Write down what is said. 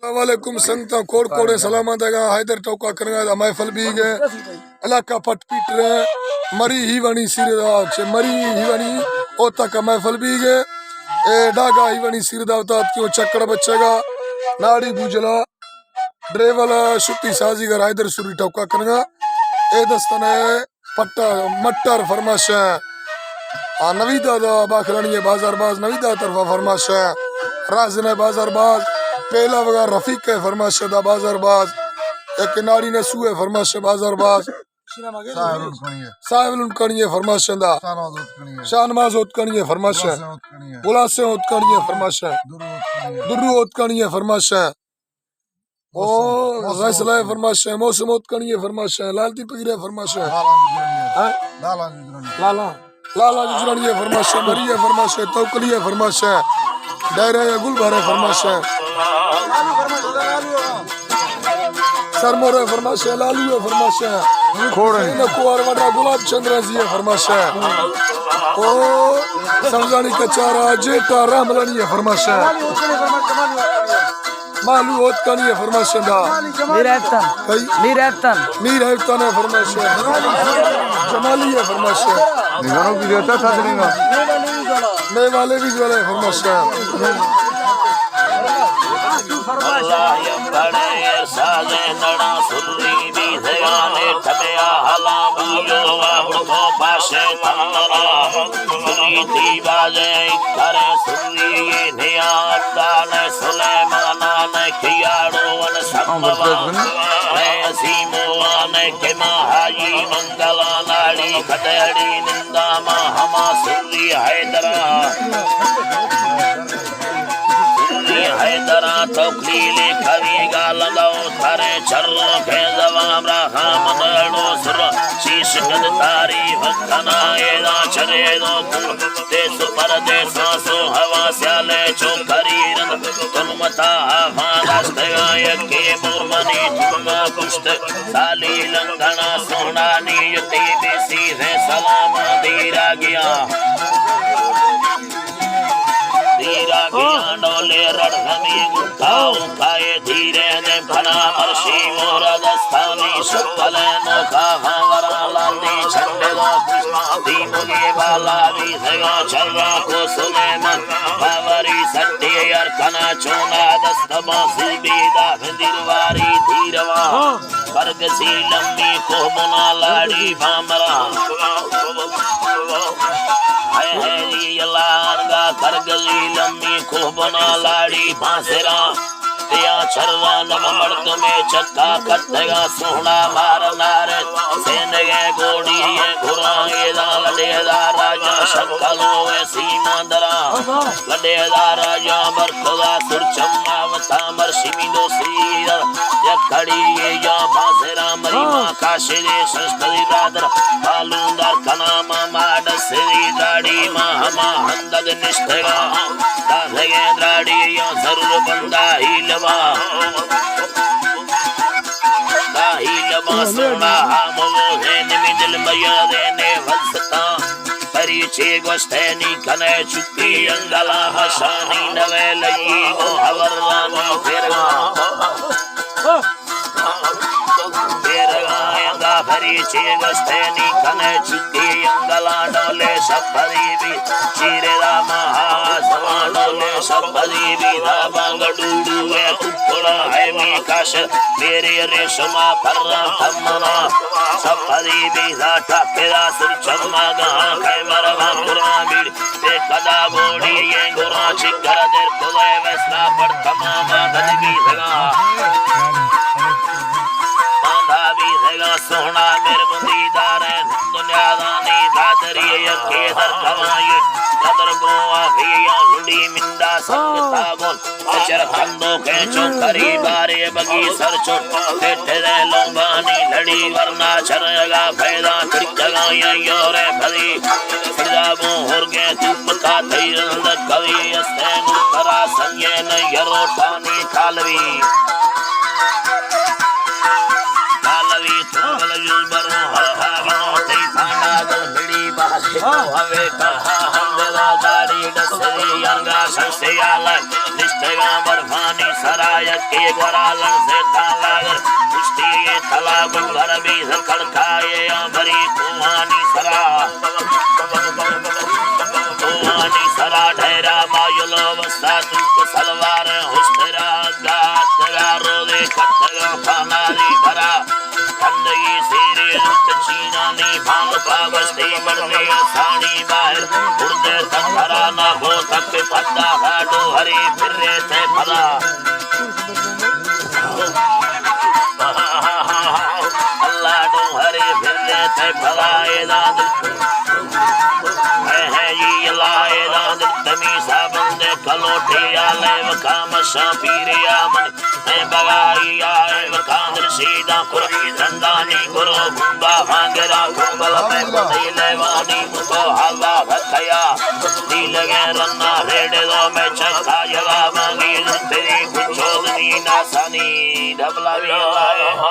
वालेकुम संगता कोड़ कोड़े सलामत है हैदर टोका करगा महफल भी गए इलाका पट पीट रहे मरी ही वणी सिरदा छे मरी ही वणी ओता का महफल भी गए ए डागा ही वणी सिरदा उता क्यों चक्कर बचेगा नाड़ी गुजला ड्रेवला शुक्ति साजीगर हैदर सुरी टोका करगा ए दस्तने पट्टा मट्टर फरमाश है नवीदा दा बाखरानी बाजार बाज नवीदा तरफा फरमाश है राजने बाजार बाज पहला वगैरह रफीक है फरमाश दा बाजार बाज एक किनारी ने सूए फरमाश बाजार बाज साहिब उनकणी है फरमाश दा शानमाज उतकणी है फरमाश उलासे उतकणी है फरमाश दुर्रू उतकणी है फरमाश ओ फैसला है फरमाश मौसम उतकणी है फरमाश लालती पगीरे फरमाश लाला लाला गुजरानी है फरमाश मरी है फरमाश तौकली है फरमाश डायरा या गुल भरे फरमाश सरमोर है फरमाश लालू है फरमाश खोड़े न कुआर वडा गुलाब चंद्र जी है फरमाश ओ समझानी कचारा जेटा रामलानी है फरमाश मालू होत कनी है फरमाश दा मीर हैफ्तन है फरमाश जमाली है फरमाश निगरो भी रहता था देगा मैं वाले भी वाले फरमाश अल्लाह बड़े साजे नड़ा सुरी भी जगाने ठमेया हला बुयो वाबो पाशे तमरा सुरी दी बाजे करे सुरी ने आदान सुलेमान ने कियाड़ो वन संभवा है असीमो ने के महाई मंगला नाड़ी खदड़ी निंदा मा हमा सुरी हैदरा हैदरा तौखलीले खवीगा लगाओ थारे चर्र के जवाब रहा मनड़ो सुर शीश कद तारी भक्तना एदा चरे दो देश परदेश सो हवा स्याले चो खरीरन तुम मता आवाज तगाय के मुरमनी तुम कुश्त साली लंघना सोना नियति बेसी है सलाम दीरा गया डोले रड़मी गुखाओ खाए धीरे ने भना मर्शी मोरदस्तानी सुपले नोखा वरा लाली छंडे दो दी मुगे बाला भी सगा चलवा को सुलेमान बावरी सट्टी यार कना चोना दस्तमा सीबीदा दिलवारी धीरवा परगसी लंबी को मना लाड़ी भामरा करगली लम्बी को बना लाड़ी बांसेरा या चरवा नम मर्द में चक्का कट्टेगा सोहना मार नार सेनगे गोड़ी ये घुरा ये लडेदा राजा शक्कलो वे सीमांदरा लडेदा राजा बरखदा सुरचम्मा वता मरशिमिदो सीर या खड़ी ये या बांसेरा मरीमा काशे संस्कृति रादर बालूंदार कनामा माड सेरी दाड़ी मा हमा हंदग निष्ठगा दाधगे दाड़ी या जरूर बंदा ही लवा सोना मोहे निमिदल मया देने वंसता परिचे गोस्तेनी कने चुकी अंगला हसानी नवे लई ओ हवरवानी फेरगा परिचे गोस्तेनी कने चुकी अंगला डोले सपरी भी चीरेदा महासवा डोले सपरी भी दाबांगडूडू वे टुकड़ा है मी काश मेरे रेशमा फर्रा थमना सपरी भी दाटा केदा सुरचमा गा कै मरवा कुरा बीड़ ते कदा बोड़ी ये गुरा चिकर देर खुले वैसना पर तमामा दलगी सगा सोना मेरे बंदीदार है दुनिया दानी दादरी यके दर कवाई कदर गोवा हिया लुड़ी मिंदा संगता बोल चर खंदो के चौकरी बारे बगी सर चोट तेरे लोगानी लड़ी वरना चरगा फैदा तिरकगा योरे भली सदा मोहर के तुप का धैर्य कवि अस्ते मुतरा संगे न यरो पानी खालवी हवे कहा हम दाड़ी डसरी यंगा संस्याल निष्ठगा बरफानी सराय के गोरालन से तालागर पुष्टि तला गुंगर भी खड़काए भरी कुहानी सरा ढेरा मायुलो वस्ता तुमको सलवार हुस्तेरा गातगा रोदे खतगा फानारी भरा कंदगी सीरे रुत चीनानी भांग पावस्ती मरने साड़ी बाहर उड़दे तंगरा ना हो तक पत्ता हाडो हरी फिरे थे भला अल्लाह डो हरी फिरे थे भला एदाद बंदे कलोटे आले वकाम शापीरे आमन मैं बगाई आए वकांदर सीधा कुरही धंदानी गुरु गुंगा भांगेरा कुंबल में बदले वानी मुको हल्ला भक्या नी लगे रन्ना रेडे दो में चक्का जगा मांगी तेरी कुछ नी नासानी डबला भी आए